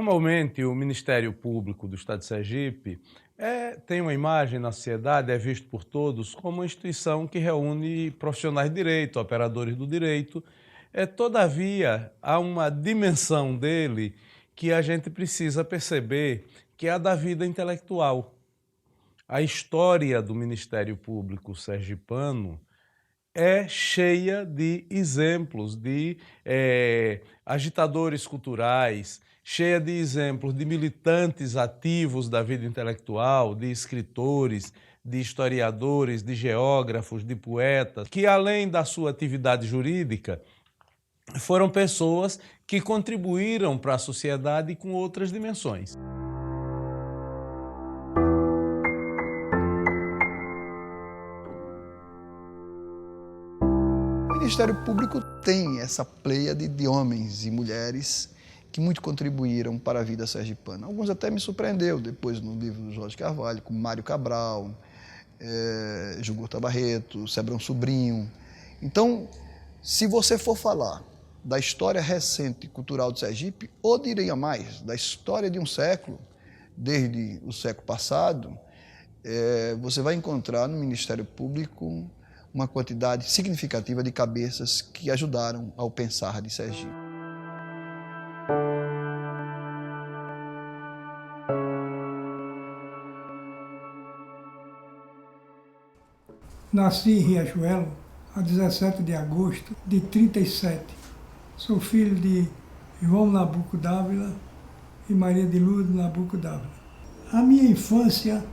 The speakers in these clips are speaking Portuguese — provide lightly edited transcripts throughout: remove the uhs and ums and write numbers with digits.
Normalmente, o Ministério Público do Estado de Sergipe tem uma imagem na sociedade, é visto por todos como uma instituição que reúne profissionais de direito, operadores do direito. Todavia, há uma dimensão dele que a gente precisa perceber, que é a da vida intelectual. A história do Ministério Público sergipano é cheia de exemplos de agitadores culturais, cheia de exemplos de militantes ativos da vida intelectual, de escritores, de historiadores, de geógrafos, de poetas, que além da sua atividade jurídica, foram pessoas que contribuíram para a sociedade com outras dimensões. O Ministério Público tem essa pleiade de homens e mulheres que muito contribuíram para a vida sergipana. Alguns até me surpreendeu depois no livro do Jorge Carvalho, como Mário Cabral, Jugurtha Barreto, Sebrão Sobrinho. Então, se você for falar da história recente cultural de Sergipe, ou diria mais, da história de um século, desde o século passado, você vai encontrar no Ministério Público uma quantidade significativa de cabeças que ajudaram ao pensar de Sergipe. Nasci em Riachuelo a 17 de agosto de 37. Sou filho de João Nabuco Dávila e Maria de Lourdes Nabuco Dávila. A minha infância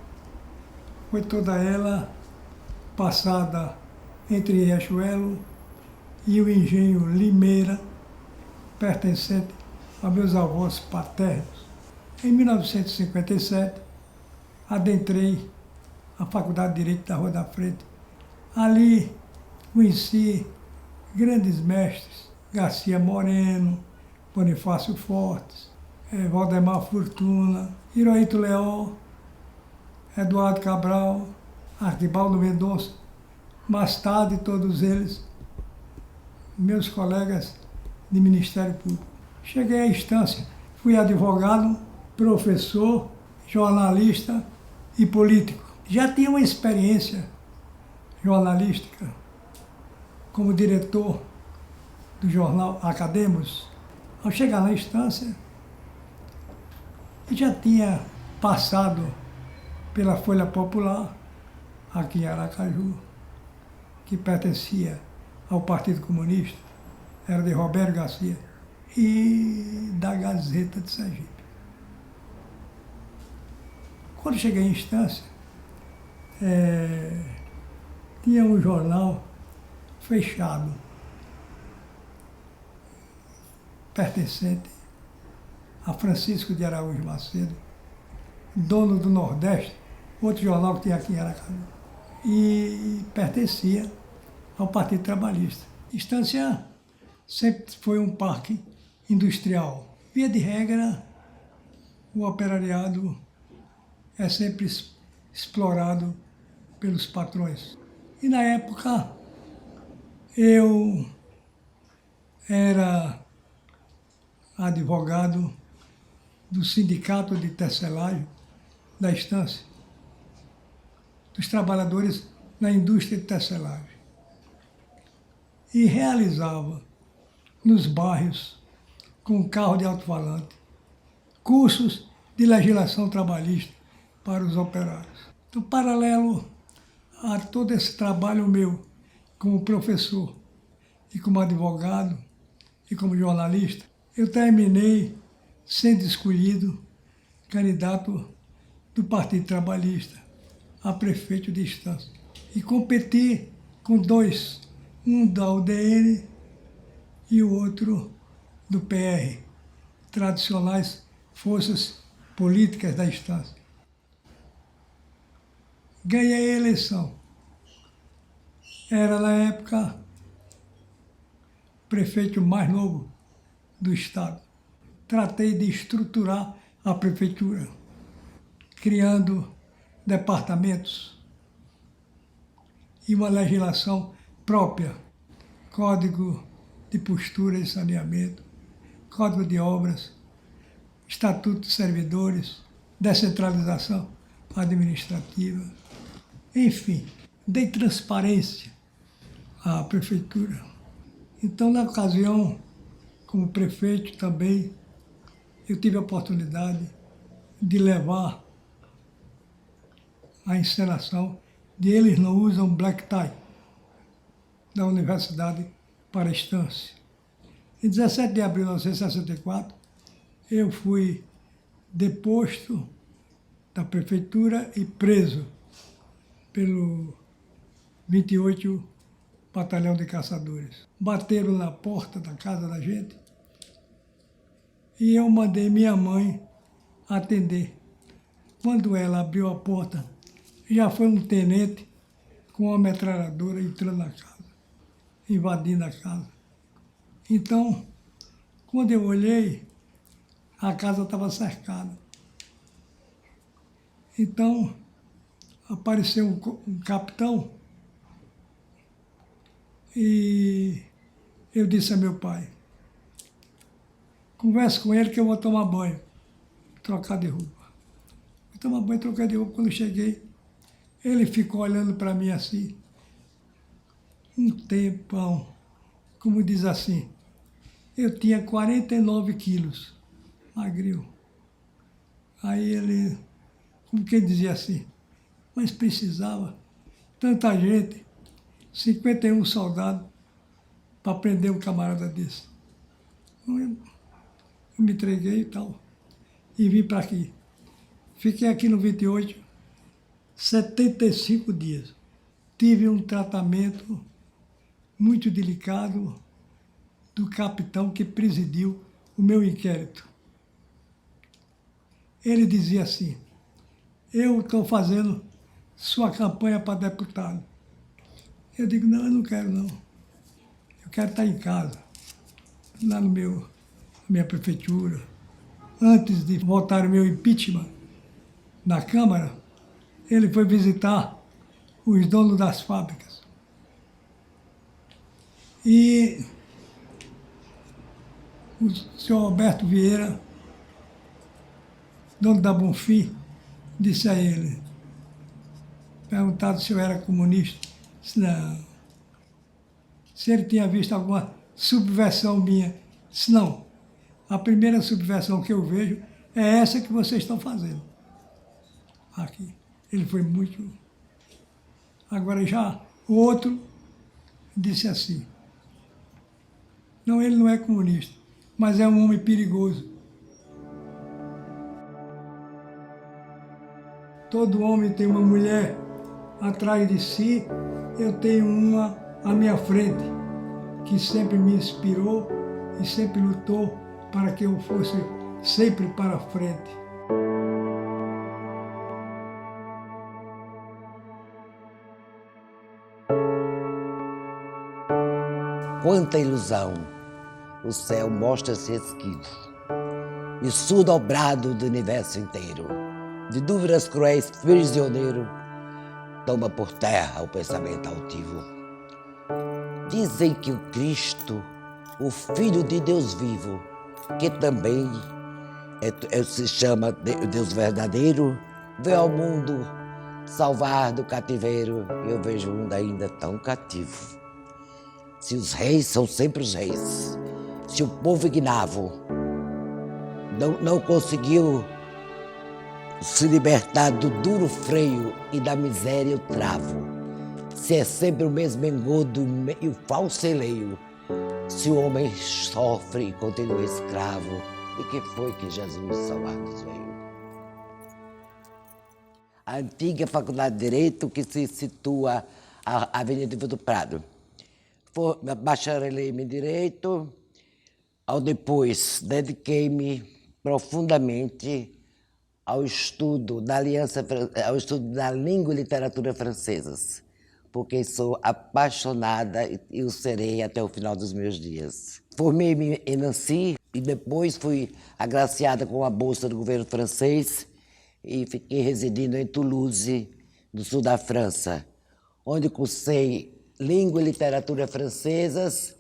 foi toda ela passada entre Riachuelo e o engenho Limeira, pertencente a meus avós paternos. Em 1957, adentrei a Faculdade de Direito da Rua da Frente. Ali conheci grandes mestres, Garcia Moreno, Bonifácio Fortes, Valdemar Fortuna, Hirohito Leó, Eduardo Cabral, Arquibaldo Mendonça. Mais tarde, todos eles, meus colegas de Ministério Público. Cheguei à instância, fui advogado, professor, jornalista e político. Já tinha uma experiência jornalística como diretor do jornal Academos. Ao chegar na instância, já tinha passado pela Folha Popular, aqui em Aracaju, que pertencia ao Partido Comunista, era de Roberto Garcia, e da Gazeta de Sergipe. Quando cheguei em instância, tinha um jornal fechado, pertencente a Francisco de Araújo Macedo, dono do Nordeste, outro jornal que tinha aqui em Aracaju, e pertencia ao Partido Trabalhista. Instância sempre foi um parque industrial. Via de regra, o operariado é sempre explorado pelos patrões. E na época, eu era advogado do Sindicato de Tecelagem da Estância, dos trabalhadores na indústria de tecelagem. E realizava nos bairros, com carro de alto-falante, cursos de legislação trabalhista para os operários. Então, paralelo a todo esse trabalho meu como professor e como advogado e como jornalista, eu terminei sendo escolhido candidato do Partido Trabalhista a prefeito de Estância. E competi com dois, um da UDN e o outro do PR, tradicionais forças políticas da Estância. Ganhei a eleição. Era, na época, o prefeito mais novo do Estado. Tratei de estruturar a prefeitura, criando departamentos e uma legislação própria, Código de Postura e Saneamento, Código de Obras, Estatuto dos Servidores, descentralização administrativa, enfim, dei transparência à prefeitura. Então, na ocasião, como prefeito também, eu tive a oportunidade de levar a encenação de Eles Não Usam Black Tie, da Universidade para a Estância. Em 17 de abril de 1964, eu fui deposto da prefeitura e preso pelo 28 Batalhão de Caçadores. Bateram na porta da casa da gente e eu mandei minha mãe atender. Quando ela abriu a porta, já foi um tenente com uma metralhadora entrando na casa, invadindo a casa. Então, quando eu olhei, a casa estava cercada. Então, apareceu um capitão e eu disse a meu pai, converse com ele que eu vou tomar banho, trocar de roupa. Eu tomar banho, trocar de roupa. Quando eu cheguei, ele ficou olhando para mim assim, um tempão, como diz assim, eu tinha 49 quilos, magrinho. Aí ele, como quem dizia assim, mas precisava tanta gente, 51 soldados, para prender um camarada desse. Então, eu me entreguei e tal, e vim para aqui. Fiquei aqui no 28, 75 dias. Tive um tratamento muito delicado do capitão que presidiu o meu inquérito. Ele dizia assim, eu estou fazendo sua campanha para deputado. Eu digo, não, eu não quero não. Eu quero estar em casa, lá na minha prefeitura. Antes de votar o meu impeachment na Câmara, ele foi visitar os donos das fábricas. E o senhor Alberto Vieira, dono da Bonfim, disse a ele, perguntado se eu era comunista, disse não. Se ele tinha visto alguma subversão minha, disse não. A primeira subversão que eu vejo é essa que vocês estão fazendo aqui. Ele foi muito... Agora já o outro disse assim, não, ele não é comunista, mas é um homem perigoso. Todo homem tem uma mulher atrás de si, eu tenho uma à minha frente, que sempre me inspirou e sempre lutou para que eu fosse sempre para frente. Quanta ilusão! O céu mostra-se esquivo e sul dobrado do universo inteiro. De dúvidas cruéis, prisioneiro, toma por terra o pensamento altivo. Dizem que o Cristo, o Filho de Deus vivo, que também se chama Deus verdadeiro, veio ao mundo salvar do cativeiro, e eu vejo o mundo ainda tão cativo. Se os reis são sempre os reis, se o povo ignavo não conseguiu se libertar do duro freio e da miséria o travo, se é sempre o mesmo engodo e o falseleio, se o homem sofre e continua escravo, e que foi que Jesus salvar-nos veio? A antiga Faculdade de Direito, que se situa à Avenida Ivo do Prado. Bacharelei em Direito, ao depois dediquei-me profundamente ao estudo ao estudo da língua e literatura francesas, porque sou apaixonada e o serei até o final dos meus dias. Formei-me em Nancy e depois fui agraciada com a bolsa do governo francês e fiquei residindo em Toulouse, no sul da França, onde cursei língua e literatura francesas,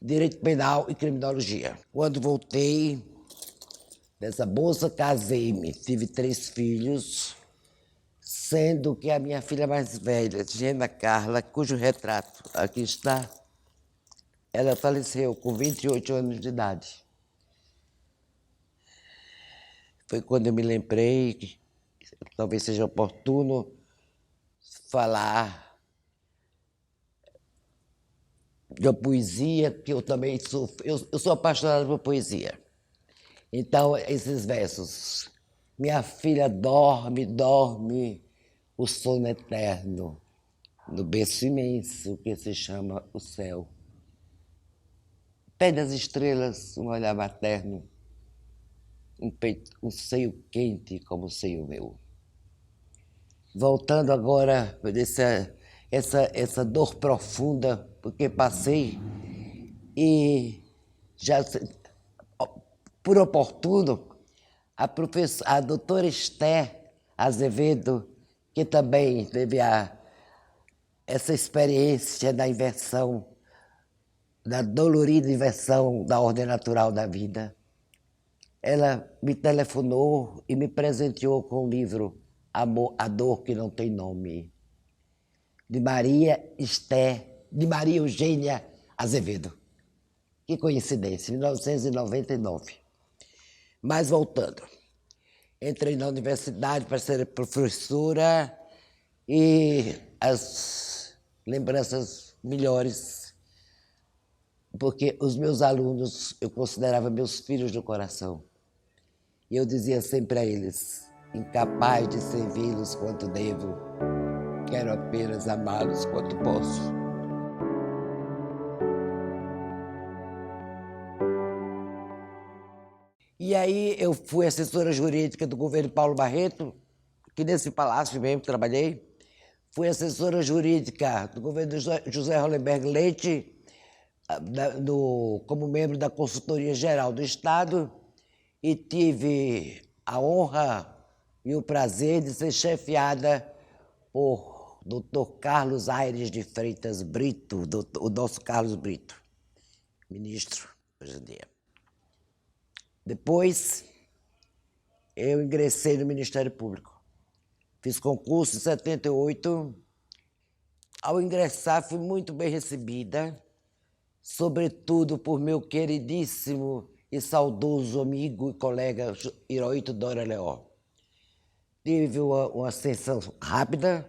direito penal e criminologia. Quando voltei, Dessa moça, casei-me, tive 3 filhos, sendo que a minha filha mais velha, Gena Carla, cujo retrato aqui está, ela faleceu com 28 anos de idade. Foi quando eu me lembrei que talvez seja oportuno falar de uma poesia, que eu também sou, eu sou apaixonado por poesia. Então, esses versos. Minha filha dorme, dorme, o sono eterno, no berço imenso que se chama o céu. Pé das estrelas, um olhar materno, um seio quente como o seio meu. Voltando agora essa dor profunda, porque passei e já, por oportuno, a doutora Esther Azevedo, que também teve essa experiência da inversão, da dolorida inversão da ordem natural da vida, ela me telefonou e me presenteou com o livro A Dor Que Não Tem Nome, de Maria Eugênia Azevedo. Que coincidência, 1999. Mas voltando, entrei na universidade para ser professora e as lembranças melhores, porque os meus alunos eu considerava meus filhos do coração. E eu dizia sempre a eles, incapaz de servi-los quanto devo, quero apenas amá-los quanto posso. E aí eu fui assessora jurídica do governo Paulo Barreto, que nesse palácio mesmo trabalhei. Fui assessora jurídica do governo José Hollenberg Leite, como membro da Consultoria Geral do Estado, e tive a honra e o prazer de ser chefiada por Dr. Carlos Aires de Freitas Brito, o nosso Carlos Brito, ministro hoje em dia. Depois, eu ingressei no Ministério Público. Fiz concurso em 78. Ao ingressar, fui muito bem recebida, sobretudo por meu queridíssimo e saudoso amigo e colega Hirohito Dória Leó. Tive uma ascensão rápida,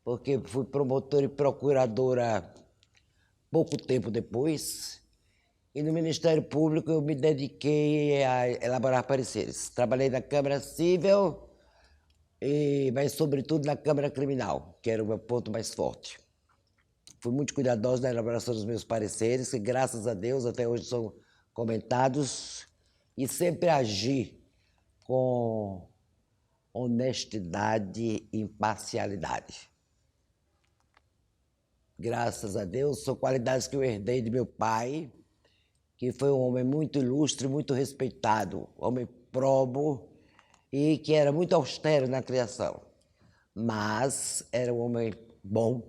porque fui promotora e procuradora pouco tempo depois. E no Ministério Público eu me dediquei a elaborar pareceres. Trabalhei na Câmara Civil, mas sobretudo na Câmara Criminal, que era o meu ponto mais forte. Fui muito cuidadoso na elaboração dos meus pareceres, que graças a Deus até hoje são comentados, e sempre agi com honestidade e imparcialidade. Graças a Deus, são qualidades que eu herdei de meu pai, que foi um homem muito ilustre, muito respeitado, homem probo e que era muito austero na criação. Mas era um homem bom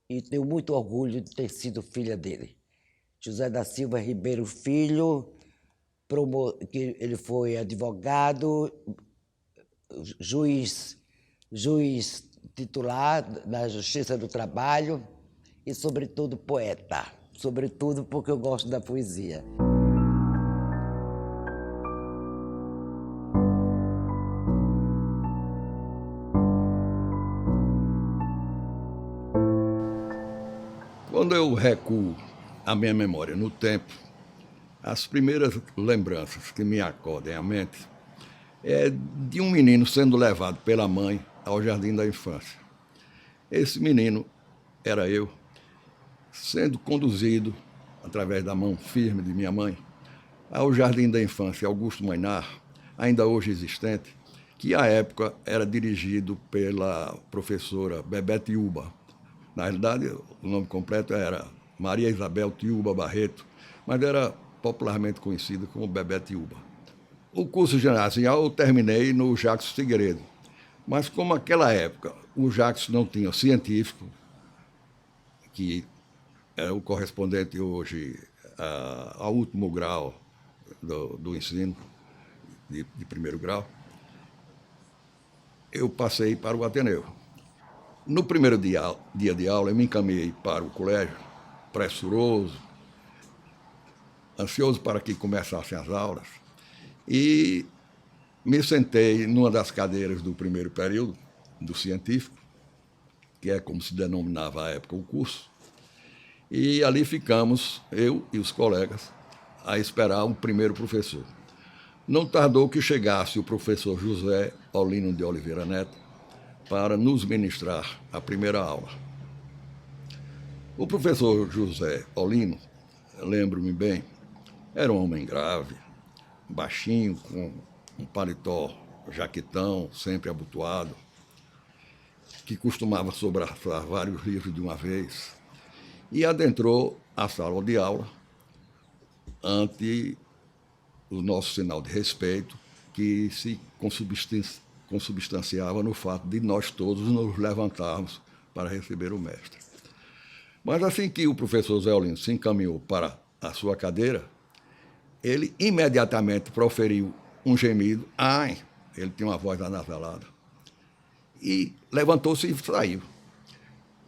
e tenho muito orgulho de ter sido filha dele. José da Silva Ribeiro Filho, que ele foi advogado, juiz titular da Justiça do Trabalho e, sobretudo, poeta. Sobretudo porque eu gosto da poesia. Quando eu recuo a minha memória no tempo, as primeiras lembranças que me acodem à mente é de um menino sendo levado pela mãe ao jardim da infância. Esse menino era eu, sendo conduzido, através da mão firme de minha mãe, ao Jardim da Infância Augusto Mainar, ainda hoje existente, que à época era dirigido pela professora Bebé Tiúba. Na realidade, o nome completo era Maria Isabel Tiúba Barreto, mas era popularmente conhecida como Bebé Tiúba. O curso ginasial eu terminei no Jacques Figueiredo, mas como naquela época o Jacques não tinha científico, que é o correspondente hoje ao último grau do ensino, de primeiro grau, eu passei para o Ateneu. No primeiro dia de aula, eu me encaminhei para o colégio, pressuroso, ansioso para que começassem as aulas, e me sentei numa das cadeiras do primeiro período, do científico, que é como se denominava à época o curso, e ali ficamos, eu e os colegas, a esperar um primeiro professor. Não tardou que chegasse o professor José Olino de Oliveira Neto para nos ministrar a primeira aula. O professor José Olino, lembro-me bem, era um homem grave, baixinho, com um paletó jaquetão, sempre abotoado, que costumava sobrasar vários livros de uma vez, e adentrou a sala de aula ante o nosso sinal de respeito, que se consubstanciava no fato de nós todos nos levantarmos para receber o mestre. Mas assim que o professor Zé Olino se encaminhou para a sua cadeira, ele imediatamente proferiu um gemido. Ai, ele tinha uma voz anasalada. E levantou-se e saiu.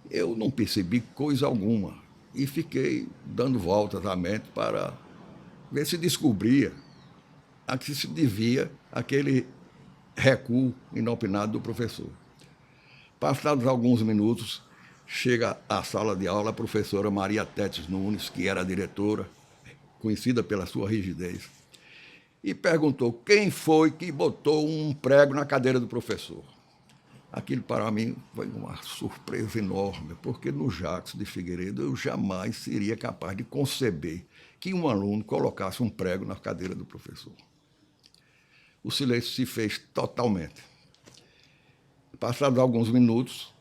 Eu não percebi coisa alguma e fiquei dando voltas à mente para ver se descobria a que se devia aquele recuo inopinado do professor. Passados alguns minutos, chega à sala de aula a professora Maria Tétis Nunes, que era a diretora, conhecida pela sua rigidez, e perguntou quem foi que botou um prego na cadeira do professor. Aquilo para mim foi uma surpresa enorme, porque no Jacques de Figueiredo eu jamais seria capaz de conceber que um aluno colocasse um prego na cadeira do professor. O silêncio se fez totalmente. Passados alguns minutos,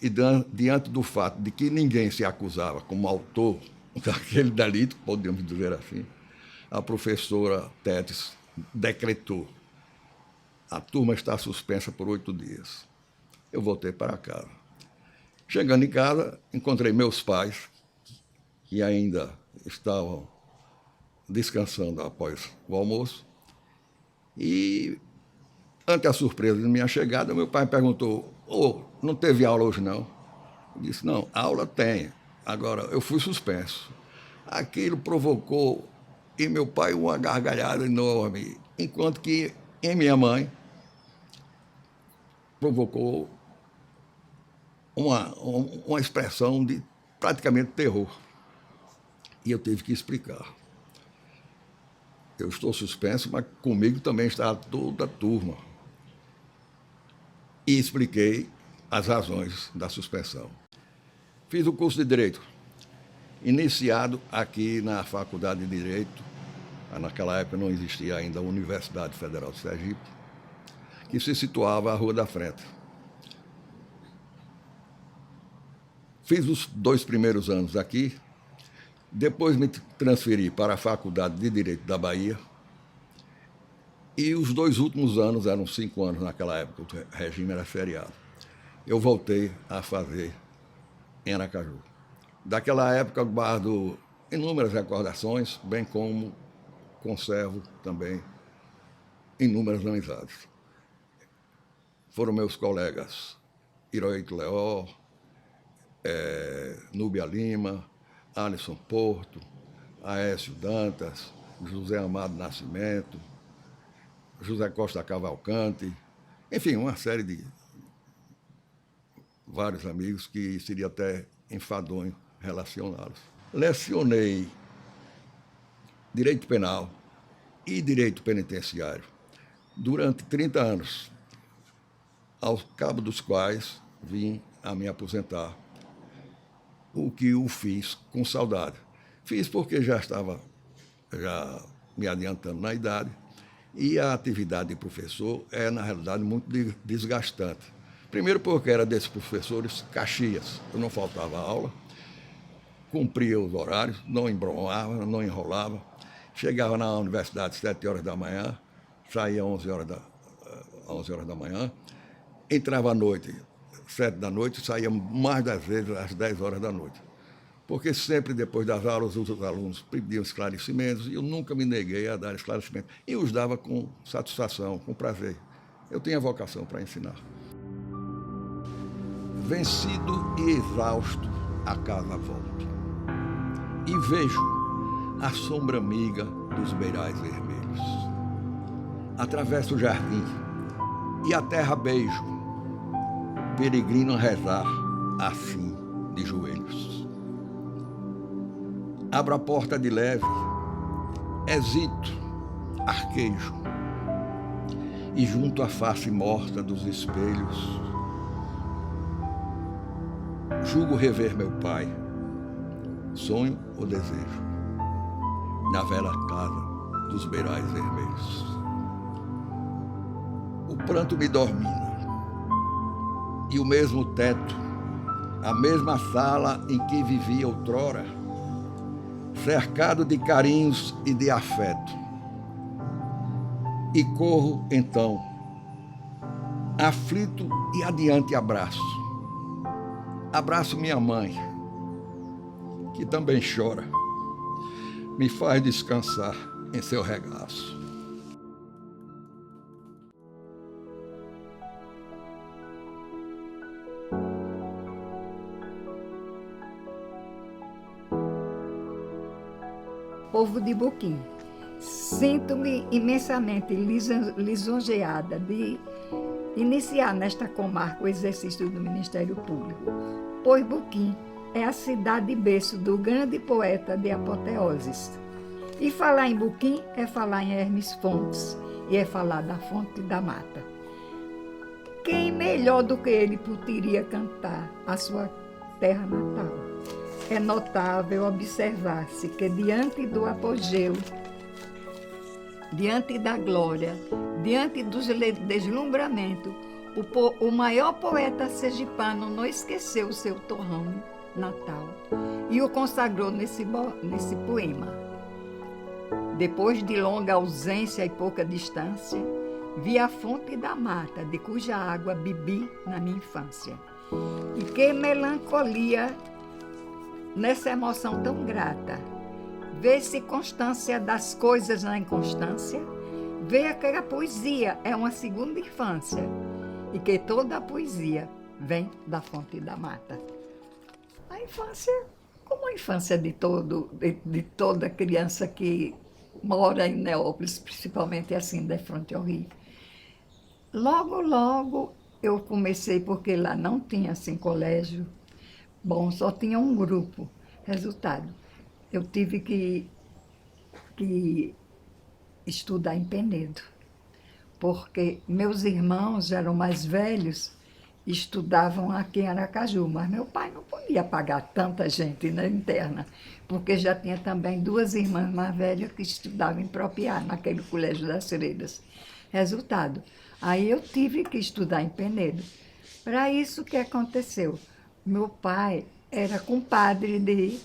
e diante do fato de que ninguém se acusava como autor daquele delito, podemos dizer assim, a professora Tétis decretou: a turma está suspensa por 8 dias. Eu voltei para casa. Chegando em casa, encontrei meus pais, que ainda estavam descansando após o almoço, e, ante a surpresa de minha chegada, meu pai perguntou: não teve aula hoje, não? Eu disse: não, aula tem. Agora, eu fui suspenso. Aquilo provocou em meu pai uma gargalhada enorme, enquanto que em minha mãe provocou uma expressão de praticamente terror. E eu tive que explicar. Eu estou suspenso, mas comigo também está toda a turma. E expliquei as razões da suspensão. Fiz o curso de Direito, iniciado aqui na Faculdade de Direito. Naquela época não existia ainda a Universidade Federal de Sergipe, que se situava à Rua da Frente. Fiz os 2 primeiros anos aqui, depois me transferi para a Faculdade de Direito da Bahia, e os 2 últimos anos, eram 5 anos naquela época, o regime era feriado, eu voltei a fazer em Aracaju. Daquela época, guardo inúmeras recordações, bem como conservo também inúmeras amizades. Foram meus colegas Hiroito Leó, Núbia Lima, Alisson Porto, Aécio Dantas, José Amado Nascimento, José Costa Cavalcante, enfim, uma série de vários amigos que seria até enfadonho relacioná-los. Lecionei Direito Penal e Direito Penitenciário durante 30 anos, ao cabo dos quais vim a me aposentar, o que o fiz com saudade. Fiz porque já estava me adiantando na idade, e a atividade de professor é, na realidade, muito desgastante. Primeiro porque era desses professores caxias, eu não faltava aula, cumpria os horários, não embromava, não enrolava, chegava na universidade às 7 horas da manhã, saía às 11 horas da manhã, entrava à noite, 7 da noite, saía mais das vezes às 10 horas da noite. porque sempre depois das aulas os alunos pediam esclarecimentos e eu nunca me neguei a dar esclarecimentos. E os dava com satisfação, com prazer. Eu tinha vocação para ensinar. Vencido e exausto, a casa volto. E vejo a sombra amiga dos beirais vermelhos. Atravesso o jardim e a terra beijo, peregrino a rezar, assim, de joelhos. Abro a porta de leve, hesito, arquejo, e junto à face morta dos espelhos, julgo rever meu pai, sonho ou desejo, na velha casa dos beirais vermelhos. O pranto me domina, e o mesmo teto, a mesma sala em que vivia outrora, cercado de carinhos e de afeto. E corro, então, aflito e adiante abraço. Abraço minha mãe, que também chora, me faz descansar em seu regaço. Povo de Boquim, sinto-me imensamente lisonjeada de iniciar nesta comarca o exercício do Ministério Público, pois Boquim é a cidade berço do grande poeta de apoteoses. E falar em Boquim é falar em Hermes Fontes e é falar da Fonte da Mata. Quem melhor do que ele poderia cantar a sua terra natal? É notável observar-se que diante do apogeu, diante da glória, diante do deslumbramento, o maior poeta sergipano não esqueceu o seu torrão natal e o consagrou nesse poema. Depois de longa ausência e pouca distância, vi a fonte da mata, de cuja água bebi na minha infância. E que melancolia nessa emoção tão grata! Vê-se constância das coisas na inconstância, vê que a poesia é uma segunda infância e que toda a poesia vem da fonte da mata. A infância, como a infância de toda criança que mora em Neópolis, principalmente assim, de frente ao Rio. Logo eu comecei, porque lá não tinha assim colégio, bom, só tinha um grupo. Resultado, eu tive que estudar em Penedo, porque meus irmãos eram mais velhos, estudavam aqui em Aracaju, mas meu pai não podia pagar tanta gente na interna, porque já tinha também 2 irmãs mais velhas que estudavam em Propiá, naquele colégio das Freiras. Resultado, aí eu tive que estudar em Penedo. Para isso, o que aconteceu? Meu pai era compadre de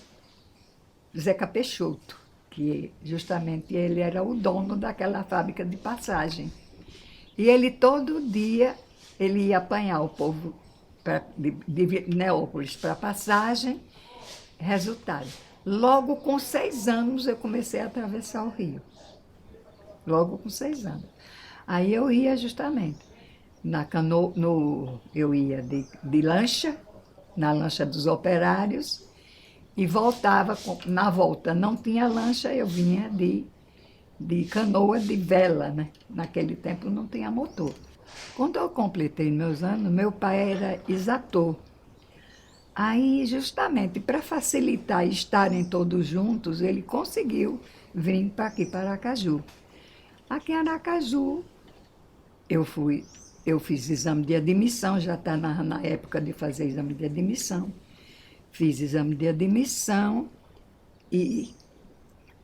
Zeca Peixoto, que justamente ele era o dono daquela fábrica de passagem. E ele todo dia ele ia apanhar o povo de Neópolis para passagem. Resultado, logo com 6 anos eu comecei a atravessar o rio. Logo com 6 anos. Aí eu ia justamente eu ia de lancha, na lancha dos operários, e voltava, na volta não tinha lancha, eu vinha de canoa de vela, né? Naquele tempo não tinha motor. Quando eu completei meus anos, meu pai era exator. Aí, justamente, para facilitar estarem todos juntos, ele conseguiu vir para aqui, para Aracaju. Aqui em Aracaju, eu fiz exame de admissão, já está na época de fazer exame de admissão. Fiz exame de admissão e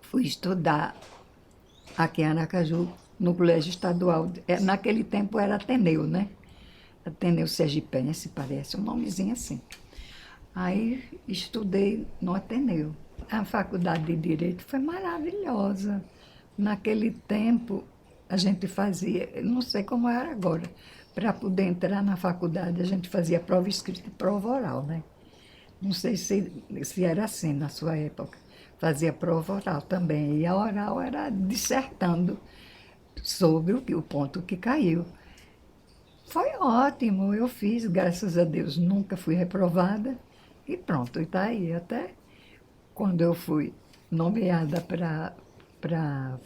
fui estudar aqui em Aracaju, no Colégio Estadual. Naquele tempo era Ateneu, né? Ateneu Sergipense, parece, um nomezinho assim. Aí estudei no Ateneu. A faculdade de Direito foi maravilhosa. Naquele tempo, a gente fazia, não sei como era agora, para poder entrar na faculdade, a gente fazia prova escrita e prova oral, né? Não sei se era assim na sua época. Fazia prova oral também. E a oral era dissertando sobre o ponto que caiu. Foi ótimo, eu fiz, graças a Deus, nunca fui reprovada. E pronto, e está aí. Até quando eu fui nomeada para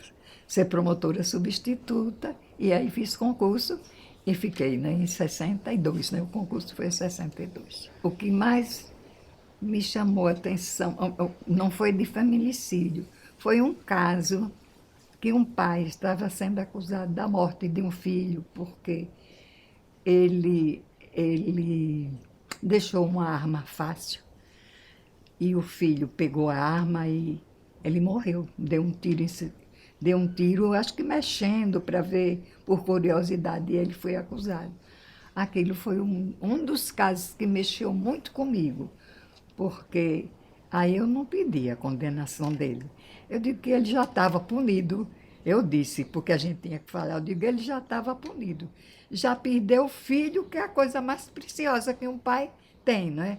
ser promotora substituta, e aí fiz concurso e fiquei, né, em 62, né? O concurso foi em 62. O que mais me chamou a atenção não foi de feminicídio, foi um caso que um pai estava sendo acusado da morte de um filho porque ele deixou uma arma fácil e o filho pegou a arma e ele morreu, deu um tiro, acho que mexendo para ver, por curiosidade, e ele foi acusado. Aquilo foi um dos casos que mexeu muito comigo, porque aí eu não pedi a condenação dele. Eu digo que ele já estava punido. Eu disse, porque a gente tinha que falar, eu digo, ele já estava punido. Já perdeu o filho, que é a coisa mais preciosa que um pai tem, não é?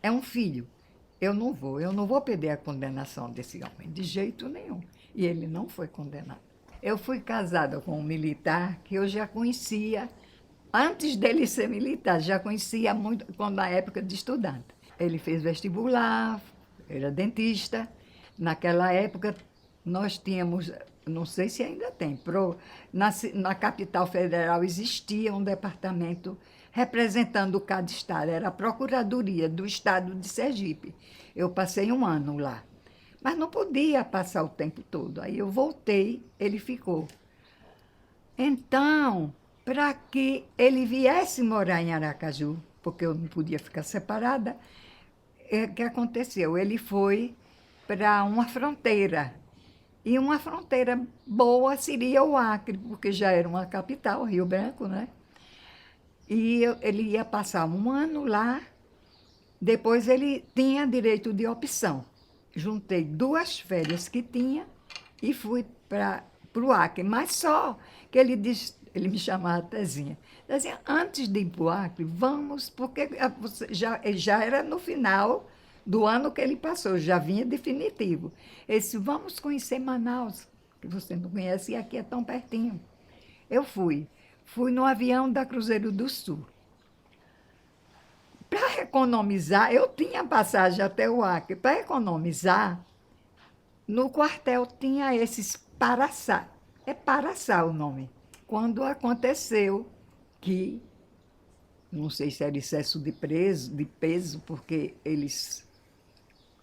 É um filho. Eu não vou pedir a condenação desse homem, de jeito nenhum. E ele não foi condenado. Eu fui casada com um militar que eu já conhecia, antes dele ser militar, já conhecia muito, quando na época de estudante. Ele fez vestibular, era dentista. Naquela época, nós tínhamos, não sei se ainda tem, na capital federal existia um departamento representando cada estado, era a Procuradoria do Estado de Sergipe. Eu passei 1 ano lá, mas não podia passar o tempo todo. Aí eu voltei, ele ficou. Então, para que ele viesse morar em Aracaju, porque eu não podia ficar separada, o que aconteceu? Ele foi para uma fronteira. E uma fronteira boa seria o Acre, porque já era uma capital, Rio Branco, né? E ele ia passar 1 ano lá, depois ele tinha direito de opção. Juntei 2 férias que tinha e fui para o Acre, mas só que ele me chamava Tezinha. Tezinha, antes de ir para o Acre, vamos, porque já era no final do ano que ele passou, já vinha definitivo. Ele disse, vamos conhecer Manaus, que você não conhece, e aqui é tão pertinho. Eu fui no avião da Cruzeiro do Sul. Para economizar, eu tinha passagem até o Acre, para economizar, no quartel tinha esses paraçá. É paraçá o nome. Quando aconteceu que, não sei se era excesso de peso, porque eles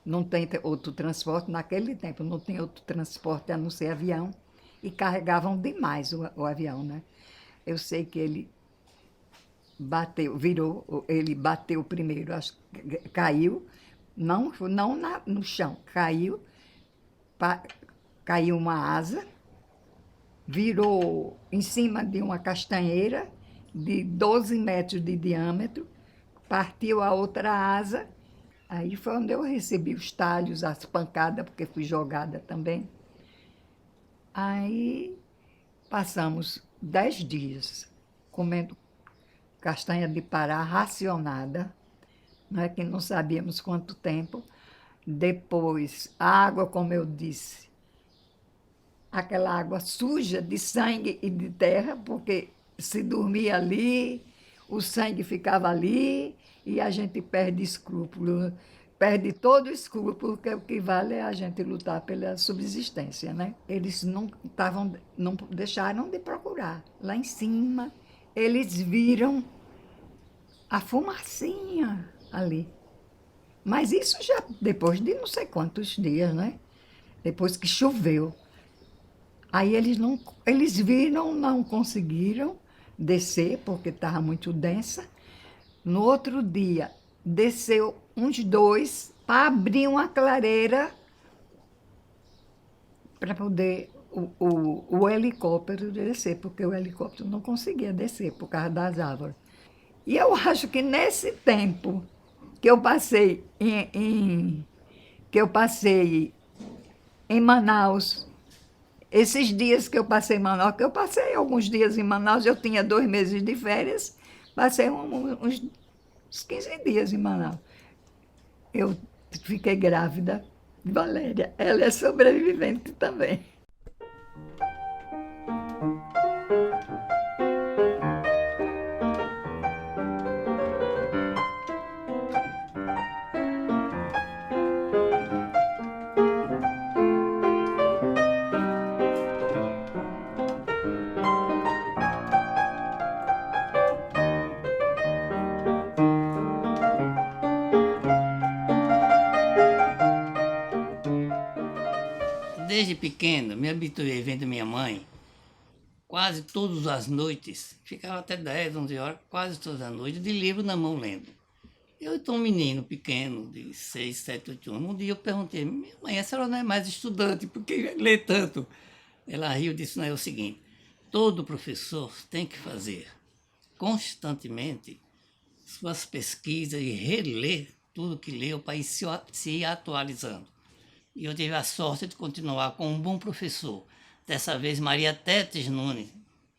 não têm outro transporte, naquele tempo não tinha outro transporte a não ser avião, e carregavam demais o avião, né? Eu sei que ele ele bateu primeiro, acho que caiu, não no chão, caiu uma asa, virou em cima de uma castanheira de 12 metros de diâmetro, partiu a outra asa, aí foi onde eu recebi os talhos, as pancadas, porque fui jogada também. Aí passamos 10 dias comendo castanha de Pará racionada, não é que não sabíamos quanto tempo. Depois, a água, como eu disse, aquela água suja de sangue e de terra, porque se dormia ali, o sangue ficava ali e a gente perde escrúpulo, perde todo escrúpulo, porque o que vale é a gente lutar pela subsistência, né? Eles não deixaram de procurar. Lá em cima, eles viram a fumacinha ali. Mas isso já depois de não sei quantos dias, né? Depois que choveu. Aí eles viram, não conseguiram descer, porque estava muito densa. No outro dia, desceu uns 2 para abrir uma clareira para poder o helicóptero descer, porque o helicóptero não conseguia descer por causa das árvores. E eu acho que nesse tempo que eu passei em Manaus, esses dias que eu passei em Manaus, que eu passei alguns dias em Manaus, eu tinha 2 meses de férias, passei uns 15 dias em Manaus. eu fiquei grávida de Valéria. Ela é sobrevivente também. Desde pequeno, me habituei vendo minha mãe, quase todas as noites, ficava até 10, 11 horas, quase todas as noites, de livro na mão lendo. Eu, então, um menino pequeno, de 6, 7, 8 anos, um dia eu perguntei, minha mãe, a senhora não é mais estudante, por que lê tanto? Ela riu e disse, não, é o seguinte, todo professor tem que fazer constantemente suas pesquisas e reler tudo que leu para ir se ir atualizando. E eu tive a sorte de continuar com um bom professor. Dessa vez, Maria Tetes Nunes,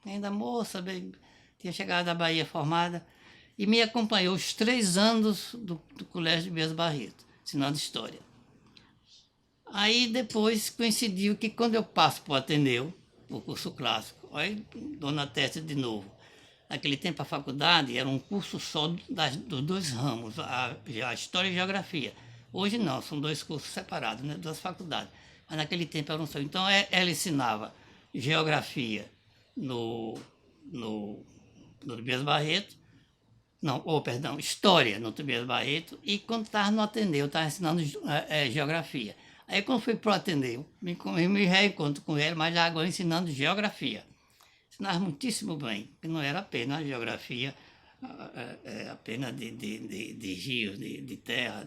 ainda moça, bem, tinha chegado da Bahia formada, e me acompanhou os 3 anos do Colégio de Bias Barreto, ensinando História. Aí depois coincidiu que quando eu passo para o Ateneu, o curso clássico, aí Dona Tetes de novo. Naquele tempo a faculdade era um curso só dos 2 ramos, a História e Geografia. Hoje não, são 2 cursos separados, né, 2 faculdades. Mas naquele tempo era um só. Então ela ensinava Geografia no Tobias Barreto, História no Tobias Barreto, e quando estava no Ateneu, estava ensinando Geografia. Aí quando fui para o Ateneu, me reencontro com ela, mas já agora ensinando Geografia. Ensinava muitíssimo bem, porque não era apenas Geografia, apenas de rios, de terra,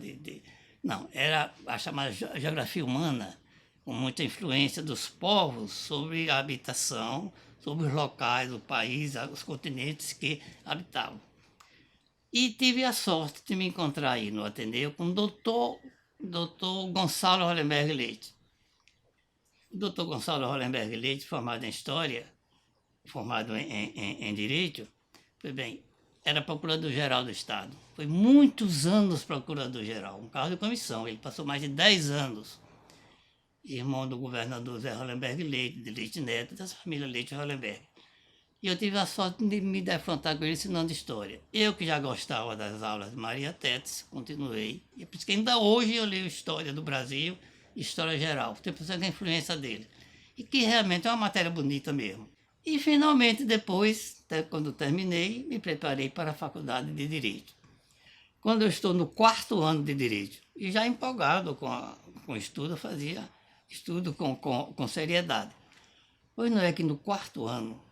não, era a chamada geografia humana, com muita influência dos povos sobre a habitação, sobre os locais, o país, os continentes que habitavam. E tive a sorte de me encontrar aí no Ateneu com o doutor Gonçalo Hollenberg Leite. O doutor Gonçalo Hollenberg Leite, formado em História, formado em Direito, foi bem, era procurador-geral do Estado. Foi muitos anos procurador-geral, um cargo de comissão. Ele passou mais de 10 anos. Irmão do governador Zé Hollenberg Leite, de Leite Neto, dessa família Leite Hollenberg. E eu tive a sorte de me defrontar com ele ensinando História. Eu que já gostava das aulas de Maria Tetes, continuei. E por isso que ainda hoje eu leio História do Brasil e História Geral. Tem por cento da influência dele. E que realmente é uma matéria bonita mesmo. E finalmente depois, quando terminei, me preparei para a faculdade de Direito. Quando eu estou no 4º ano de Direito, e já empolgado com o estudo, eu fazia estudo com seriedade. Pois não é que no 4º ano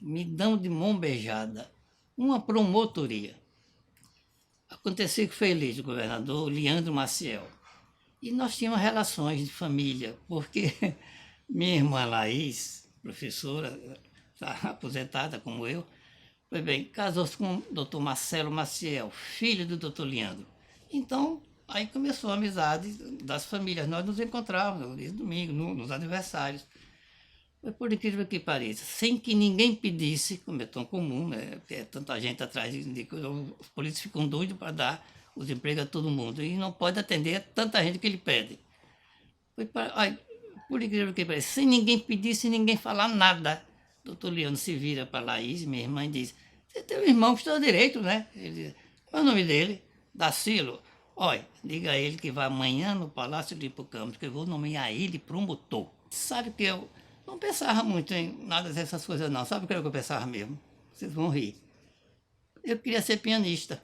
me dão de mão beijada uma promotoria. Aconteceu que foi eleito o governador Leandro Maciel. E nós tínhamos relações de família, porque minha irmã Laís, professora, aposentada como eu, foi bem, casou-se com o doutor Marcelo Maciel, filho do doutor Leandro. Então, aí começou a amizade das famílias. Nós nos encontrávamos desde domingo, nos aniversários. Foi por incrível que pareça, sem que ninguém pedisse, como é tão comum, né? Porque é tanta gente atrás, os políticos ficam doidos para dar os empregos a todo mundo. E não pode atender tanta gente que ele pede. Por incrível que pareça, sem ninguém pedir, sem ninguém falar nada. Doutor Leandro se vira para Laís, minha irmã, e diz, você tem um irmão que estuda Direito, né? Ele diz, qual é o nome dele? Dacilo. Olha, diga a ele que vai amanhã no Palácio de Hipocampo, que eu vou nomear ele promotor. Sabe que eu não pensava muito em nada dessas coisas, não. Sabe o que eu pensava mesmo? Vocês vão rir. Eu queria ser pianista.